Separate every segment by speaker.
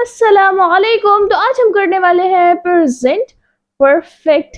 Speaker 1: अस्सलामुअलैकुम। तो आज हम करने वाले हैं प्रेजेंट परफेक्ट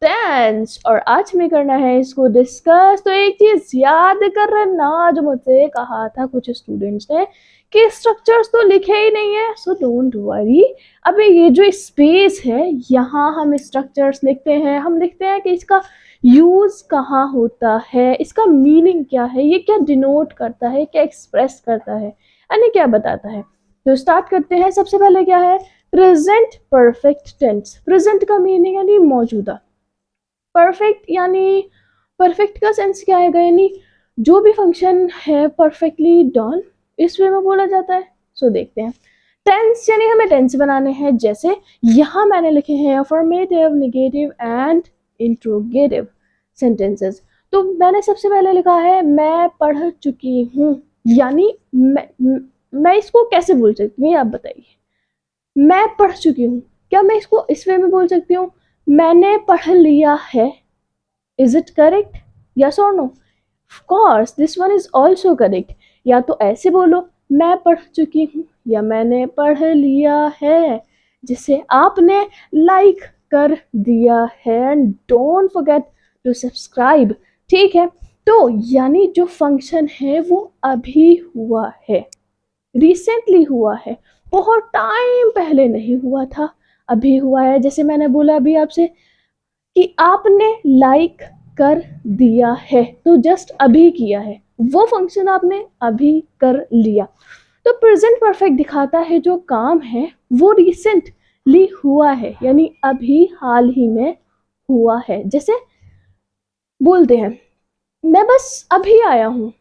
Speaker 1: टेंस और आज में करना है इसको डिस्कस। तो एक चीज याद करना जो मुझसे कहा था कुछ स्टूडेंट्स ने कि स्ट्रक्चर्स तो लिखे ही नहीं है, सो डोंट वरी। अभी ये जो स्पेस है यहाँ हम स्ट्रक्चर्स लिखते हैं, हम लिखते हैं कि इसका यूज कहाँ होता है, इसका मीनिंग क्या है, ये क्या डिनोट करता है, क्या एक्सप्रेस करता है, यानी क्या बताता है। तो स्टार्ट करते हैं। सबसे पहले क्या है प्रेजेंट परफेक्ट टेंस। प्रेजेंट का मीनिंग यानी मौजूदा, परफेक्ट यानी परफेक्ट का सेंस क्या है, यानी जो भी फंक्शन है परफेक्टली डन, इस वे में बोला जाता है। सो देखते हैं। टेंस यानी हमें टेंस बनाने हैं, जैसे यहाँ मैंने लिखे हैं affirmative, negative and interrogative sentences. तो मैंने सबसे पहले लिखा है मैं पढ़ चुकी हूँ, यानी मैं इसको कैसे बोल सकती हूँ, आप बताइए। मैं पढ़ चुकी हूँ, क्या मैं इसको इस वे में बोल सकती हूँ मैंने पढ़ लिया है? Is it correct? यस और no? Of course this one is also correct. या तो ऐसे बोलो मैं पढ़ चुकी हूँ या मैंने पढ़ लिया है, जिसे आपने लाइक कर दिया है। And don't forget to subscribe, ठीक है। तो यानी जो फंक्शन है वो अभी हुआ है, रिसेंटली हुआ है, बहुत टाइम पहले नहीं हुआ था, अभी हुआ है। जैसे मैंने बोला अभी आपसे कि आपने लाइक कर दिया है, तो जस्ट अभी किया है, वो फंक्शन आपने अभी कर लिया। तो प्रेजेंट परफेक्ट दिखाता है जो काम है वो रिसेंटली हुआ है, यानी अभी हाल ही में हुआ है। जैसे बोलते हैं मैं बस अभी आया हूँ,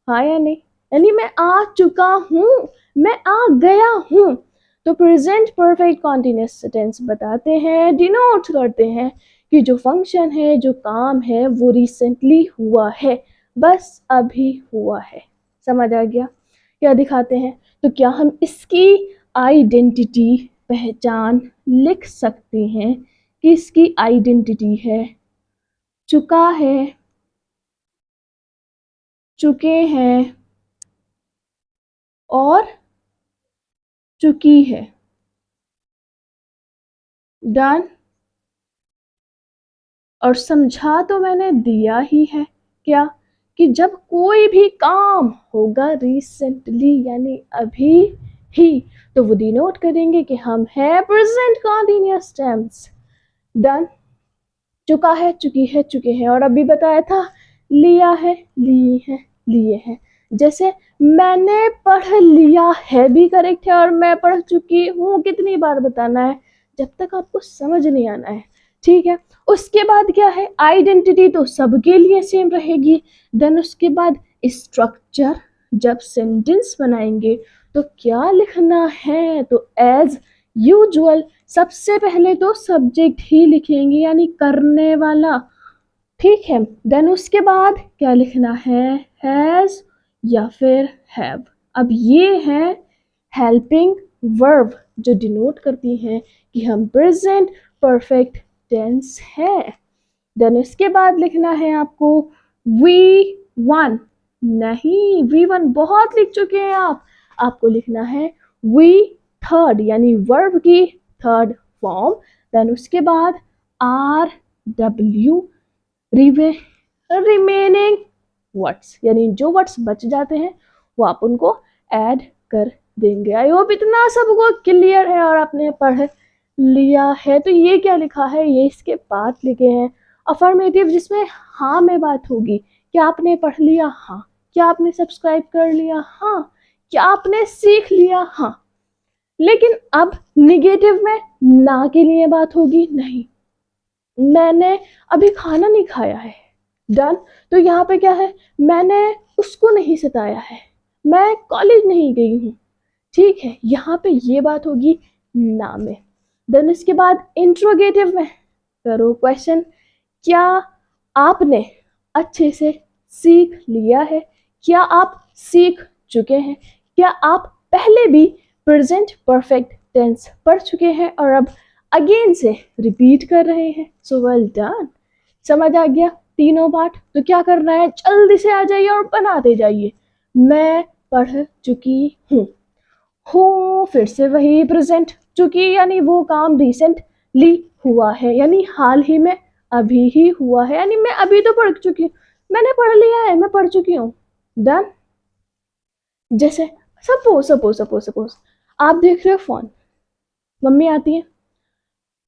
Speaker 1: हाँ या नहीं, यानी मैं आ चुका हूँ, मैं आ गया हूँ। तो प्रेजेंट परफेक्ट कॉन्टिन्यूअस टेंस बताते हैं, डिनोट करते हैं कि जो फंक्शन है, जो काम है वो रिसेंटली हुआ है, बस अभी हुआ है। समझ आ गया? क्या दिखाते हैं? तो क्या हम इसकी आइडेंटिटी, पहचान लिख सकते हैं कि इसकी आइडेंटिटी है चुका है, चुके हैं और चुकी है। डन। और समझा तो मैंने दिया ही है क्या, कि जब कोई भी काम होगा रिसेंटली यानी अभी ही, तो वो डिनोट करेंगे कि हम है प्रेजेंट कॉन्टिन्यूअस टेंस। डन। चुका है, चुकी है, चुके हैं। और अभी बताया था लिया है, ली है, लिए हैं। जैसे मैंने पढ़ लिया है भी करेक्ट है, और मैं पढ़ चुकी हूँ कितनी बार बताना है, जब तक आपको समझ नहीं आना है, ठीक है। उसके बाद क्या है, आइडेंटिटी तो सबके लिए सेम रहेगी। देन उसके बाद स्ट्रक्चर, जब सेंटेंस बनाएंगे तो क्या लिखना है, तो एज यूजुअल सबसे पहले तो सब्जेक्ट ही लिखेंगे, यानी करने वाला, ठीक है। देन उसके बाद क्या लिखना है, हैज या फिर हैव। अब ये है हेल्पिंग वर्ब जो डिनोट करती हैं कि हम प्रेजेंट परफेक्ट टेंस है। देन उसके बाद लिखना है आपको वी वन, नहीं वी वन बहुत लिख चुके हैं आप, आपको लिखना है वी थर्ड, यानी वर्ब की थर्ड फॉर्म। देन उसके बाद आर डब्ल्यू, रिमेनिंग वर्ड्स, यानी जो वर्ड्स बच जाते हैं वो आप उनको ऐड कर देंगे। आई होप इतना सबको क्लियर है और आपने पढ़ लिया है। तो ये क्या लिखा है, ये इसके पार्ट लिखे हैं। अफर्मेटिव जिसमें हाँ में बात होगी, क्या आपने पढ़ लिया, हाँ। क्या आपने सब्सक्राइब कर लिया, हाँ। क्या आपने सीख लिया, हाँ। लेकिन अब निगेटिव में ना के लिए बात होगी, नहीं मैंने अभी खाना नहीं खाया है। डन। तो यहाँ पे क्या है, मैंने उसको नहीं सताया है, मैं कॉलेज नहीं गई हूँ, ठीक है। यहाँ पे ये बात होगी ना में। देन इसके बाद इंट्रोगेटिव में करो क्वेश्चन, क्या आपने अच्छे से सीख लिया है, क्या आप सीख चुके हैं, क्या आप पहले भी प्रेजेंट परफेक्ट टेंस पढ़ चुके हैं और अब अगेन से रिपीट कर रहे हैं। So well done. समझ आ गया तीनों पार्ट? तो क्या करना है, जल्दी से आ जाइए और बनाते जाइए। मैं पढ़ चुकी हूँ, हूँ, फिर से वही प्रेजेंट, चूंकि यानी वो काम रिसेंटली हुआ है, यानी हाल ही में, अभी ही हुआ है, यानी मैं अभी तो पढ़ चुकी हूँ, मैंने पढ़ लिया है, मैं पढ़ चुकी हूँ। डन। जैसे सपोज सपोज सपोज सपोज आप देख रहे हो फोन, मम्मी आती है,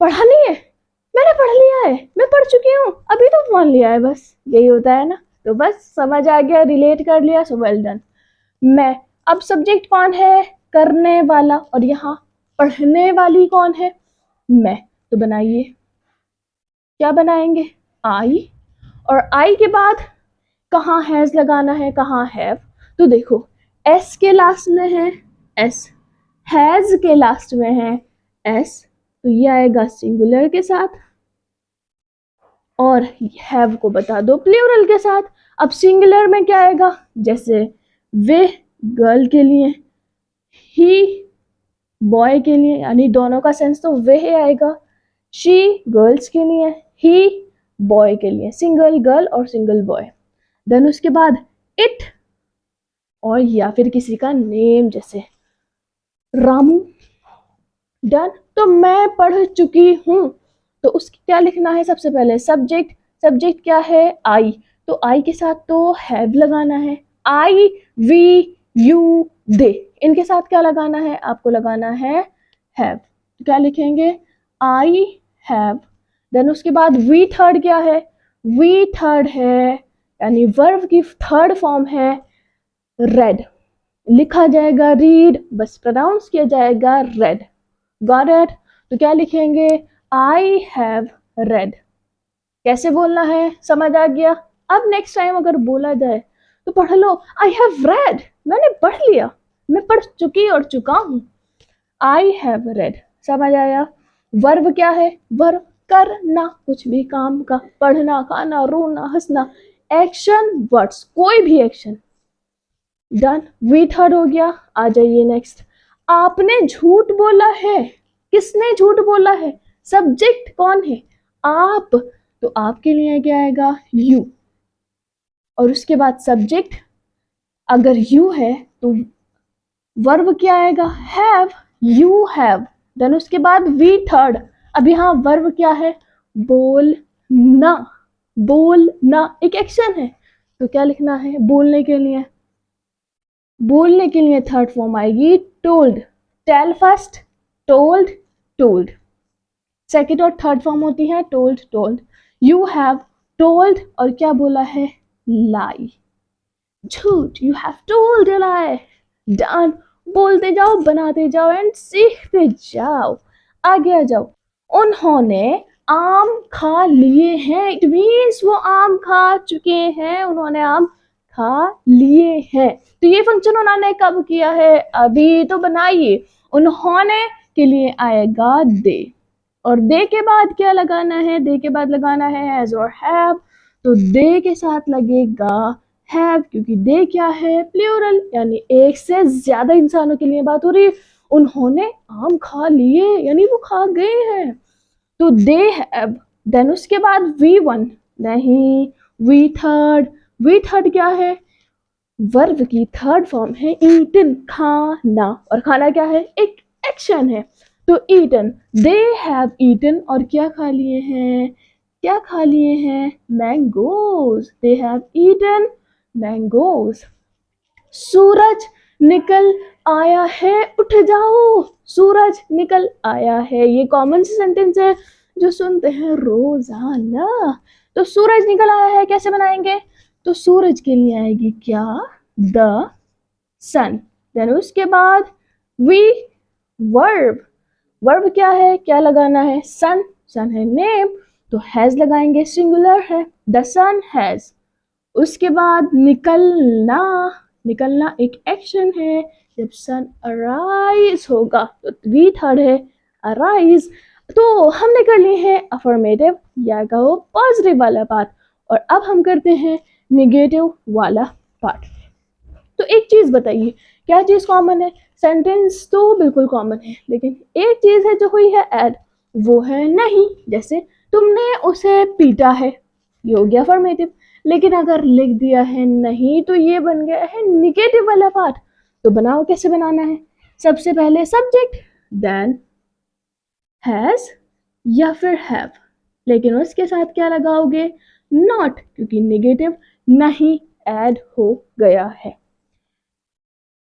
Speaker 1: पढ़ा नहीं है, मैंने पढ़ लिया है, मैं पढ़ चुकी हूँ, अभी तो फोन लिया है, बस यही होता है ना। तो बस समझ आ गया, रिलेट कर लिया, सो वेल डन। मैं, अब सब्जेक्ट कौन है, करने वाला, और यहाँ पढ़ने वाली कौन है, मैं। तो बनाइए, क्या बनाएंगे, आई, और आई के बाद कहाँ हैज लगाना है, कहाँ हैव। तो देखो, एस के लास्ट में है एस, हैज के लास्ट में है एस, तो ये आएगा सिंगुलर के साथ, और हैव को बता दो प्लूरल के साथ। अब सिंगुलर में क्या आएगा, जैसे वे गर्ल के लिए, ही बॉय के लिए, यानी दोनों का सेंस तो वे आएगा। शी गर्ल्स के लिए, ही बॉय के लिए, सिंगल गर्ल और सिंगल बॉय। देन उसके बाद इट, और या फिर किसी का नेम, जैसे रामू। डन। तो मैं पढ़ चुकी हूँ, तो उसकी क्या लिखना है, सबसे पहले सब्जेक्ट, सब्जेक्ट क्या है, आई, तो आई के साथ तो हैव लगाना है, आई, वी, यू, दे, इनके साथ क्या लगाना है, आपको लगाना है हैव। तो क्या लिखेंगे, आई हैव। देन उसके बाद वी थर्ड क्या है, वी थर्ड है, यानी वर्ब की थर्ड फॉर्म है रेड, लिखा जाएगा रीड, बस प्रोनाउंस किया जाएगा रेड। Got it. तो क्या लिखेंगे, आई हैव रेड। कैसे बोलना है, समझ आ गया। अब नेक्स्ट टाइम अगर बोला जाए तो पढ़ लो, आई हैव रेड, मैंने पढ़ लिया, मैं पढ़ चुकी और चुका हूं। आई हैव रेड, समझ आया। वर्ब क्या है, वर्ब करना, कुछ भी काम का, पढ़ना, खाना, रोना, हंसना, एक्शन वर्ड्स, कोई भी एक्शन। डन। वी थर्ड हो गया। आ जाइए नेक्स्ट, आपने झूठ बोला है, किसने झूठ बोला है, सब्जेक्ट कौन है, आप, तो आपके लिए क्या आएगा, यू, और उसके बाद सब्जेक्ट अगर यू है तो वर्ब क्या आएगा, हैव, यू हैव। देन उसके बाद वी थर्ड, अब यहाँ वर्ब क्या है, बोलना, बोलना एक एक्शन है, तो क्या लिखना है, बोलने के लिए, बोलने के लिए थर्ड फॉर्म आएगी told, tell first, told, told. Second और थर्ड फॉर्म होती है told, told. You have told, और क्या बोला है, लाई, झूठ, you have told a lie. Done. बोलते जाओ, बनाते जाओ एंड सीखते जाओ, आगे आ जाओ। उन्होंने आम खा लिए हैं, इट मीन्स वो आम खा चुके हैं, उन्होंने आम खा लिए हैं। तो ये फंक्शन उन्होंने कब किया है, अभी। तो बनाइए, उन्होंने के लिए आएगा दे, और दे के बाद क्या लगाना है, दे के बाद लगाना है हैज और हैव, तो दे के साथ लगेगा हैव, क्योंकि दे क्या है, प्लूरल, यानी एक से ज्यादा इंसानों के लिए बात हो रही है। उन्होंने आम खा लिए, यानी वो खा गए हैं, तो दे हैव। देन उसके बाद वी वन, नहीं, वी थर्ड, वी थर्ड क्या है, वर्ब की थर्ड फॉर्म है ईटन, खाना, और खाना क्या है, एक एक्शन है, तो ईटन, दे हैव ईटन, और क्या खा लिए हैं, क्या खा लिए हैं, mangoes, they have eaten mangoes. सूरज निकल आया है, उठ जाओ, सूरज निकल आया है, ये कॉमन सेंटेंस है जो सुनते हैं रोजाना। तो सूरज निकल आया है कैसे बनाएंगे, तो सूरज के लिए आएगी क्या, द सन। देन उसके बाद वी, वर्ब, वर्ब क्या है, क्या लगाना है, सन, सन है नेम, तो हैज लगाएंगे, सिंगुलर है, द सन हैज। उसके बाद निकलना, निकलना एक एक्शन है, जब सन अराइज होगा तो वी थर्ड है अराइज। तो हमने कर लिए हैं अफर्मेटिव या कहो पॉजिटिव वाला पार्ट, और अब हम करते हैं निगेटिव वाला पार्ट। तो एक चीज बताइए, क्या चीज कॉमन है, सेंटेंस तो बिल्कुल कॉमन है, लेकिन एक चीज है जो हुई है ऐड, वो है नहीं। जैसे तुमने उसे पीटा है, ये हो गया अफर्मेटिव, लेकिन अगर लिख दिया है नहीं तो ये बन गया है निगेटिव वाला पार्ट। तो बनाओ, कैसे बनाना है, सबसे पहले सब्जेक्ट, देन हैज या फिर हैव, लेकिन उसके साथ क्या लगाओगे, नॉट, क्योंकि नेगेटिव नहीं ऐड हो गया है।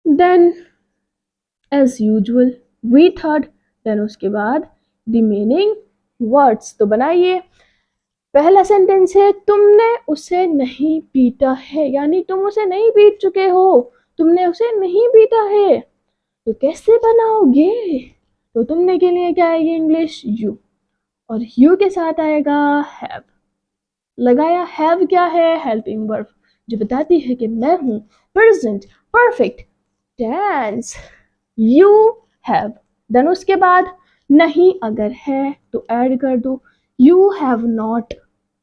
Speaker 1: Then as usual V third, then उसके बाद रिमेनिंग वर्ड्स। तो बनाइए, पहला सेंटेंस है तुमने उसे नहीं पीटा है, यानी तुम उसे नहीं पीट चुके हो, तुमने उसे नहीं पीटा है। तो कैसे बनाओगे, तो तुमने के लिए क्या आएगी इंग्लिश, यू, और यू के साथ आएगा हैव। लगाया, हैव क्या है, हेल्पिंग वर्ब जो बताती है कि मैं हूं, present perfect tense, you have. Then उसके बाद नहीं अगर है तो ऐड कर दो, यू हैव नॉट।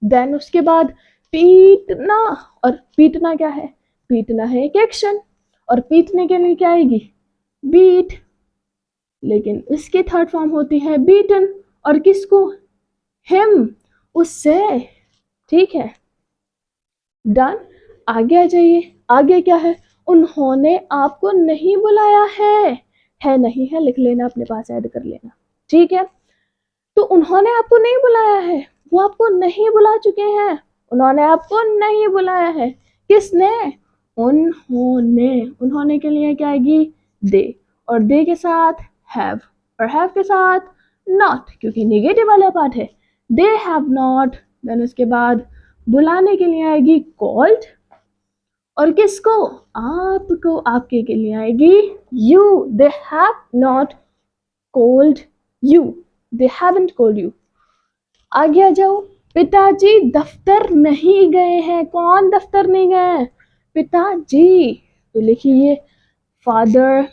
Speaker 1: देन उसके बाद पीटना, और पीटना क्या है, पीटना है एक एक्शन, और पीटने के लिए क्या आएगी, बीट, लेकिन इसकी थर्ड फॉर्म होती है बीटन, और किसको, हिम, उससे। ठीक है, डन। आगे आ जाइए, आगे क्या है, उन्होंने आपको नहीं बुलाया है नहीं है लिख लेना, अपने पास ऐड कर लेना। ठीक है, तो उन्होंने आपको नहीं बुलाया है, वो आपको नहीं बुला चुके हैं, उन्होंने आपको नहीं बुलाया है। किसने, उन्होंने। उन्होंने के लिए क्या आएगी, दे, और दे के साथ हैव, और हैव के साथ नॉट, क्योंकि नेगेटिव वाला पार्ट है, दे हैव नॉट। देन उसके बाद बुलाने के लिए आएगी कॉल्ड, और किसको, आपको, आपके के लिए आएगी you, they have not called you, they haven't called you. आगे आ जाओ, पिताजी दफ्तर नहीं गए हैं, कौन दफ्तर नहीं गए, पिताजी। तो लिखिए फादर,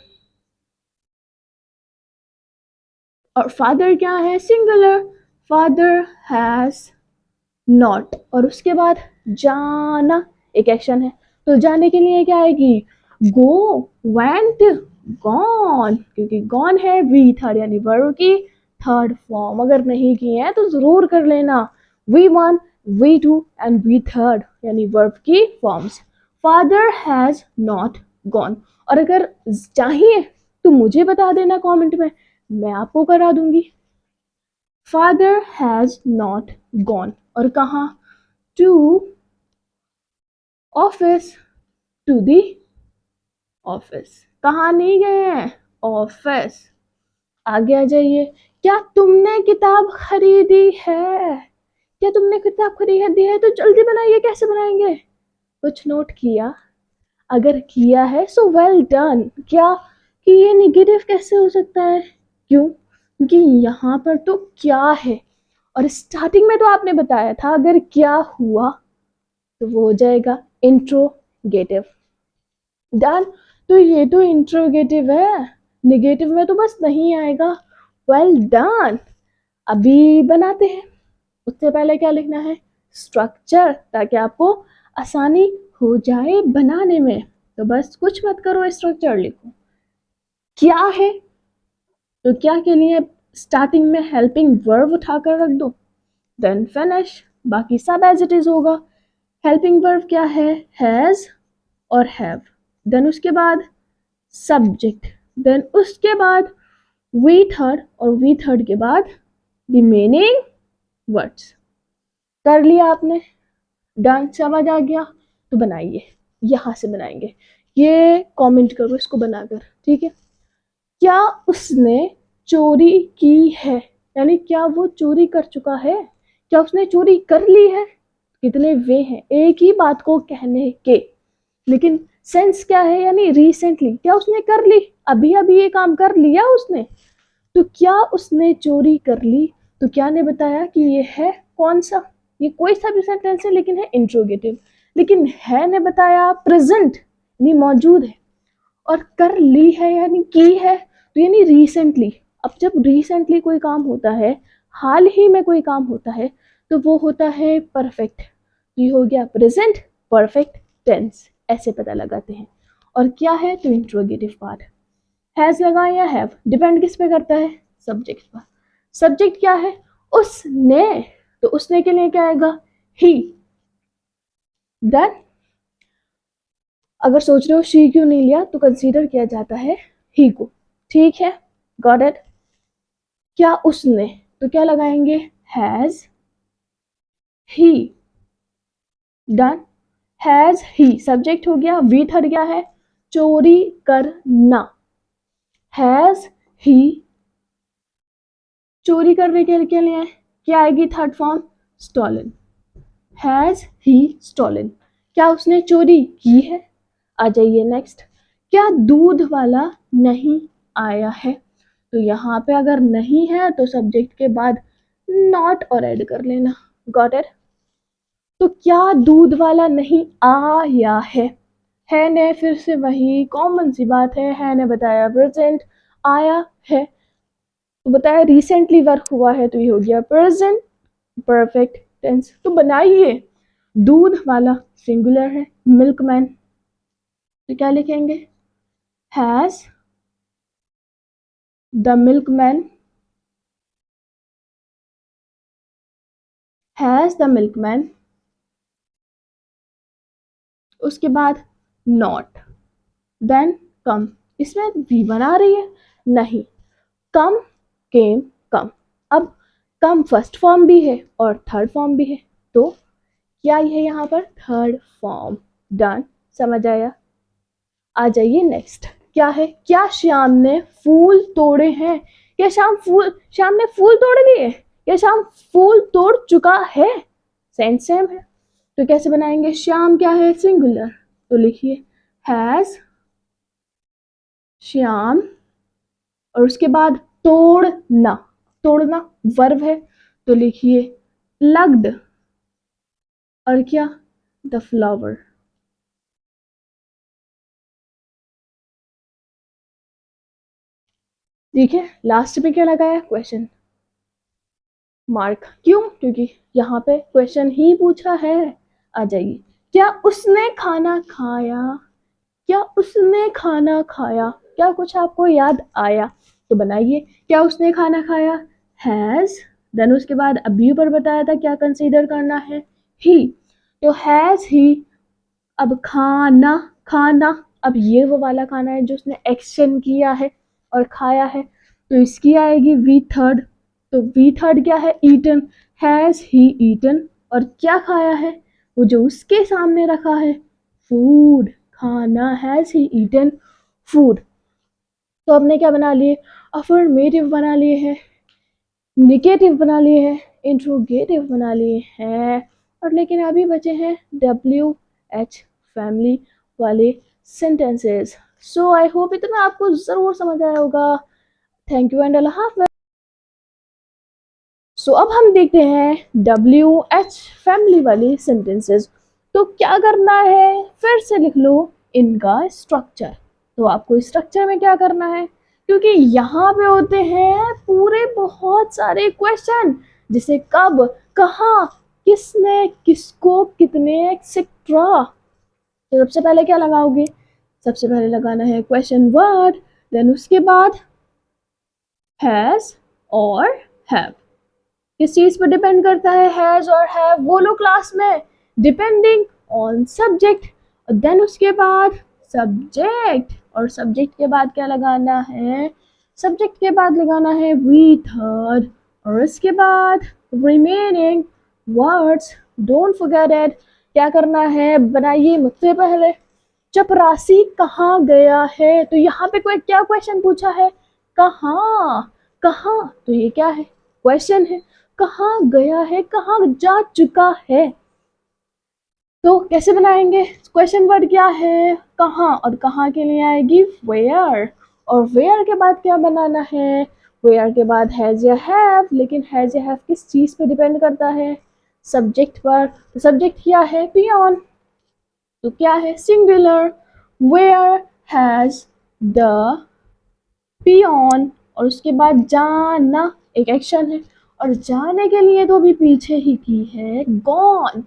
Speaker 1: और फादर क्या है, सिंगुलर, फादर हैज नॉट, और उसके बाद जाना एक एक्शन है, तो जाने के लिए क्या आएगी, गो, वेंट, गॉन, क्योंकि गॉन है वी थर्ड यानी वर्ब की थर्ड फॉर्म। अगर नहीं की है तो जरूर कर लेना, V one, V two and V third यानी वर्ब की forms. Father has not gone, और अगर चाहिए तो मुझे बता देना कमेंट में, मैं आपको करा दूंगी। फादर हैज नॉट गॉन, और कहा, to office, to the office, कहाँ नहीं गए हैं, ऑफिस। आगे आ जाइए, क्या तुमने किताब खरीदी है, क्या तुमने किताब खरीदी है, तो जल्दी बनाइए, कैसे बनाएंगे, कुछ नोट किया, अगर किया है सो वेल डन। क्या कि ये निगेटिव कैसे हो सकता है, क्यों, क्योंकि यहाँ पर तो क्या है, और स्टार्टिंग में तो आपने बताया था अगर क्या हुआ तो वो हो जाएगा इंट्रोगेटिव। डन, तो ये तो इंट्रोगेटिव है, निगेटिव में तो बस नहीं आएगा, वेल डन। अभी बनाते हैं, उससे पहले क्या लिखना है, स्ट्रक्चर, ताकि आपको आसानी हो जाए बनाने में। तो बस कुछ मत करो, स्ट्रक्चर लिखो। क्या है, तो क्या के लिए स्टार्टिंग में हेल्पिंग वर्ब उठाकर रख दो, देन फिनिश, बाकी सब एज इट इज होगा। हेल्पिंग वर्ब क्या है, हैज और हैव, देन उसके बाद सब्जेक्ट, देन उसके बाद वी थर्ड, और वी थर्ड के बाद रिमेनिंग वर्ड्स। कर लिया आपने, डन, समझ आ गया, तो बनाइए, यहां से बनाएंगे, ये कमेंट करो इसको बनाकर, ठीक है। क्या उसने चोरी की है, यानी क्या वो चोरी कर चुका है, क्या उसने चोरी कर ली है, कितने वे हैं एक ही बात को कहने के, लेकिन सेंस क्या है, यानी रिसेंटली, क्या उसने कर ली, अभी अभी ये काम कर लिया उसने। तो क्या उसने चोरी कर ली, तो क्या ने बताया कि ये है कौन सा, ये कोई सा भी सेंटेंस है लेकिन है इंट्रोगेटिव, लेकिन है ने बताया प्रेजेंट यानी मौजूद है, और कर ली है यानी की है, तो यानी रिसेंटली। अब जब रिसेंटली कोई काम होता है, हाल ही में कोई काम होता है, तो वो होता है परफेक्ट, ये हो गया प्रेजेंट परफेक्ट टेंस, ऐसे पता लगाते हैं। और क्या है, तो इंट्रोगेटिव पार्ट, हैज लगा या हैव, डिपेंड किस पे करता है, सब्जेक्ट पर। सब्जेक्ट क्या है, उसने, तो उसने के लिए क्या आएगा, ही। डन। अगर सोच रहे हो शी क्यों नहीं लिया, तो कंसीडर किया जाता है ही को, ठीक है, गॉट इट। क्या उसने, तो क्या लगाएंगे, has he, done. Has he subject हो गया, वी थर्ड क्या है, चोरी करना। हैज ही चोरी करने के लिए क्या आएगी third form, stolen. Has he stolen, क्या उसने चोरी की है। आ जाइए नेक्स्ट, क्या दूध वाला नहीं आया है। तो यहाँ पे अगर नहीं है तो सब्जेक्ट के बाद नॉट और ऐड कर लेना, गॉट इट। तो क्या दूध वाला नहीं आया है ने फिर से वही कॉमन सी बात है ने बताया प्रेजेंट, आया है तो बताया रिसेंटली वर्क हुआ है तो ये हो गया प्रेजेंट परफेक्ट टेंस। तो बनाइए, दूध वाला सिंगुलर है, मिल्कमैन, तो क्या लिखेंगे, has the milkman, has the milkman. उसके बाद नॉट, देन कम, इसमें वी बना रही है नहीं, कम केम कम। अब कम फर्स्ट फॉर्म भी है और थर्ड फॉर्म भी है, तो क्या है यहाँ पर थर्ड फॉर्म, डन, समझ आया। आ जाइए नेक्स्ट, क्या है, क्या श्याम ने फूल तोड़े हैं। क्या श्याम ने फूल तोड़ लिए, क्या श्याम फूल तोड़ चुका है, सेंस सेम है। तो कैसे बनाएंगे, श्याम क्या है सिंगुलर, तो लिखिए हैज श्याम, और उसके बाद तोड़ना, तोड़ना वर्ब है तो लिखिए लग्ड, और क्या, द फ्लावर। ठीक है, लास्ट में क्या लगाया, क्वेश्चन मार्क, क्यों, क्योंकि यहाँ पे क्वेश्चन ही पूछा है। आ जाइए, क्या उसने खाना खाया, क्या उसने खाना खाया, क्या कुछ आपको याद आया, तो बनाइए, क्या उसने खाना खाया, हैज, देन उसके बाद अभी ऊपर बताया था क्या कंसीडर करना है, ही, तो हैज ही। अब खाना, खाना, अब ये वो वाला खाना है जो उसने एक्शन किया है और खाया है, तो इसकी आएगी वी थर्ड, तो वी थर्ड क्या है, ईटन, हैज ही ईटन, और क्या खाया है, वो जो उसके सामने रखा है, फूड, खाना, हैज ही ईटन फूड। तो हमने क्या बना लिए, अफर्मेटिव बना लिए हैं, निगेटिव बना लिए हैं, इंट्रोगेटिव बना लिए हैं, और लेकिन अभी बचे हैं WH फैमिली वाले सेंटेंसेस। सो आई होप इतना आपको जरूर समझ आया होगा। थैंक यू एंड अल्लाह हाफ़िज़। सो अब हम देखते हैं WH फैमिली वाली सेंटेंसेस। तो क्या करना है, फिर से लिख लो इनका स्ट्रक्चर। तो आपको स्ट्रक्चर में क्या करना है, क्योंकि यहाँ पे होते हैं पूरे बहुत सारे क्वेश्चन, जैसे कब, कहाँ, किसने, किसको, कितने, एक्सेट्रा। तो सबसे पहले क्या लगाओगे, सबसे पहले लगाना है क्वेश्चन वर्ड, देन उसके बाद हैज और हैव। किस चीज पर डिपेंड करता है, हैज और हैव, बोलो क्लास में, डिपेंडिंग ऑन सब्जेक्ट। और देन उसके बाद सब्जेक्ट, और सब्जेक्ट के बाद क्या लगाना है, सब्जेक्ट के बाद लगाना है वी थर्ड, और इसके बाद remaining words, don't forget it. क्या करना है, बनाइए मुझसे पहले, चपरासी कहाँ गया है, तो यहाँ पे कोई क्या क्वेश्चन पूछा है, कहाँ, कहाँ, तो ये क्या है, क्वेश्चन है, कहाँ गया है, कहाँ जा चुका है। तो कैसे बनाएंगे, क्वेश्चन वर्ड क्या है, कहाँ, और कहाँ के लिए आएगी वेयर, और वेयर के बाद क्या बनाना है, वेयर के बाद हैज या हैव, लेकिन हैज या हैव किस चीज पे डिपेंड करता है, सब्जेक्ट पर। तो सब्जेक्ट क्या है, पियोन, तो क्या है singular, where has the peon, और उसके बाद जाना एक एक्शन है, और जाने के लिए तो अभी पीछे ही की है गॉन,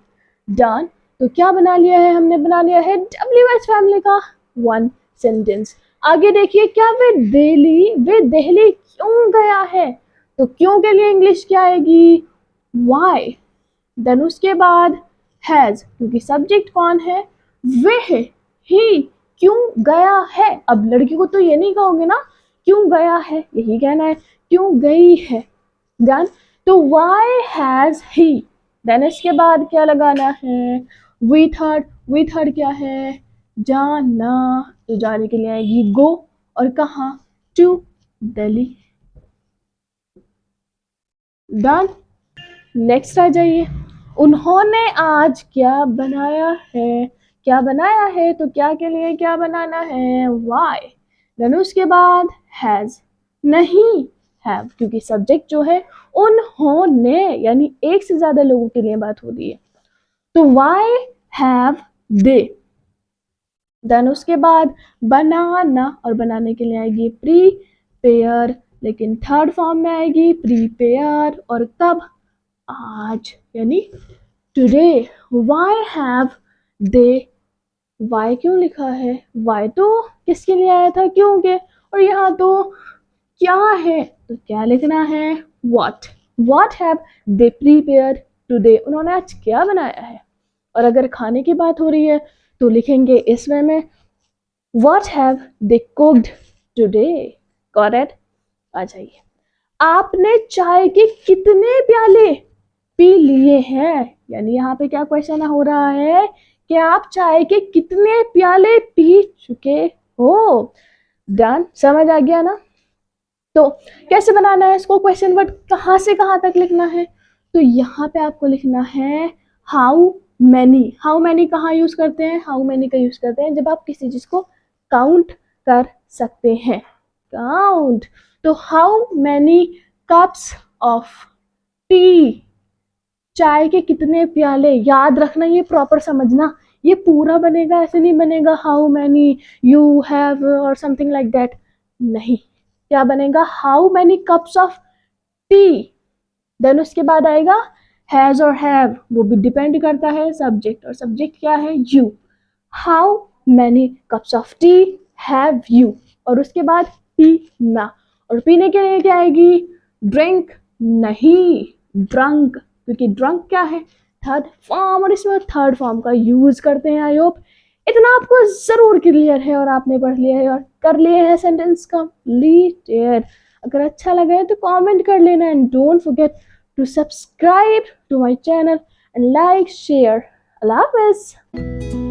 Speaker 1: डन। तो क्या बना लिया है हमने, बना लिया है WH फैमिली का वन सेंटेंस। आगे देखिए, क्या वे दिल्ली क्यों गया है, तो क्यों के लिए इंग्लिश क्या आएगी, वाई। देन उसके बाद हैज, क्योंकि सब्जेक्ट कौन है, वे है, ही क्यों गया है। अब लड़की को तो ये नहीं कहोगे ना क्यों गया है, यही कहना है, क्यों गई है। डन। तो why has he, देन इसके बाद क्या लगाना है, वी थर्ड क्या है, जाना, तो जाने के लिए आएगी गो, और कहाँ, टू दिल्ली। डन। नेक्स्ट आ जाइए, उन्होंने आज क्या बनाया है, क्या बनाया है, तो क्या के लिए क्या बनाना है, वाई। देन उसके बाद हैज, नहीं हैव, क्योंकि सब्जेक्ट जो है उन्होंने, यानी एक से ज्यादा लोगों के लिए बात हो रही है, तो वाई हैव दे। देन उसके बाद बनाना, और बनाने के लिए आएगी प्रीपेयर, लेकिन थर्ड फॉर्म में आएगी प्रीपेयर, और कब, आज, यानी today. Why have they, why क्यों लिखा है, वाई तो किसके लिए आया था, क्यों के, और यहाँ तो क्या है, तो क्या लिखना है, what have they prepared today, उन्होंने आज क्या बनाया है। और अगर खाने की बात हो रही है तो लिखेंगे इस वे में, what have they cooked today. Correct. आ जाइए, आपने चाय के कितने प्याले पी लिए हैं, यानी यहाँ पे क्या क्वेश्चन हो रहा है कि आप चाय के कितने प्याले पी चुके हो। डन, समझ आ गया ना। तो कैसे बनाना है इसको, क्वेश्चन वर्ड कहाँ से कहाँ तक लिखना है, तो यहाँ पे आपको लिखना है हाउ मैनी। हाउ मैनी कहाँ यूज करते हैं, हाउ मैनी का यूज करते हैं जब आप किसी चीज को काउंट कर सकते हैं, काउंट। तो how many cups of T, चाय के कितने प्याले, याद रखना, ये प्रॉपर समझना, ये पूरा बनेगा, ऐसे नहीं बनेगा हाउ मैनी यू हैव और समथिंग लाइक दैट, नहीं, क्या बनेगा, how many cups of tea. Then उसके बाद आएगा हैज और हैव, वो भी डिपेंड करता है सब्जेक्ट, और सब्जेक्ट क्या है, you. How many cups of T have you, और उसके बाद पीना, और पीने के लिए क्या आएगी, ड्रिंक, नहीं ड्रंक, क्योंकि ड्रंक क्या है, थर्ड फॉर्म, और इसमें थर्ड फॉर्म का यूज करते हैं। आई होप इतना आपको जरूर क्लियर है और आपने पढ़ लिया है और कर लिए हैं सेंटेंस कंप्लीटेड। अगर अच्छा लगा है तो कमेंट कर लेना, and don't forget to subscribe to my channel and like share. अल्लाह हाफिज़।